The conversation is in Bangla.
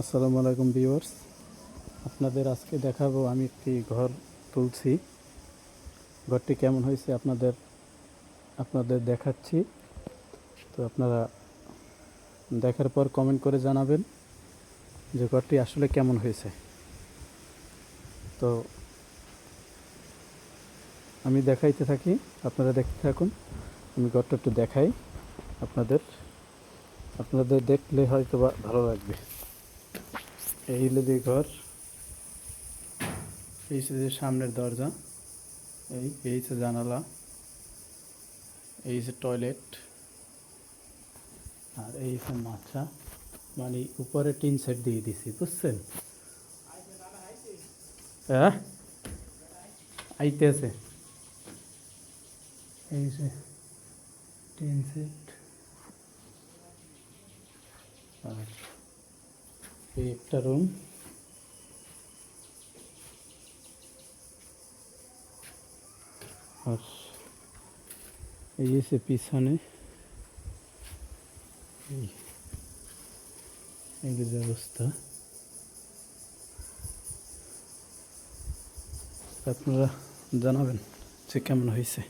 আসসালামু আলাইকুম ভিউয়ার্স, আপনাদের আজকে দেখাবো আমি একটি ঘর তুলছি। ঘরটি কেমন হয়েছে আপনাদের দেখাচ্ছি। তো আপনারা দেখার পর কমেন্ট করে জানাবেন যে ঘরটি আসলে কেমন হয়েছে। তো আমি দেখাইতে থাকি, আপনারা দেখতে থাকুন। আমি ঘরটা একটু দেখাই আপনাদের আপনাদের দেখলে হয়তো বা ভালো লাগবে। এই হলো যে ঘর, এই যে সামনের দরজা, এই যে জানালা, এই যে টয়লেট, আর এই যে মাছা, মানে উপরে টিন সেট দিয়ে দিছি, বুঝছেন? হ্যাঁ, আইতেছে। এই যে টিন সেট, আর এই একটা রুম, আর এই যে পিছনে এই এই যে অবস্থা। আপনারা জানাবেন যে কেমন হয়েছে।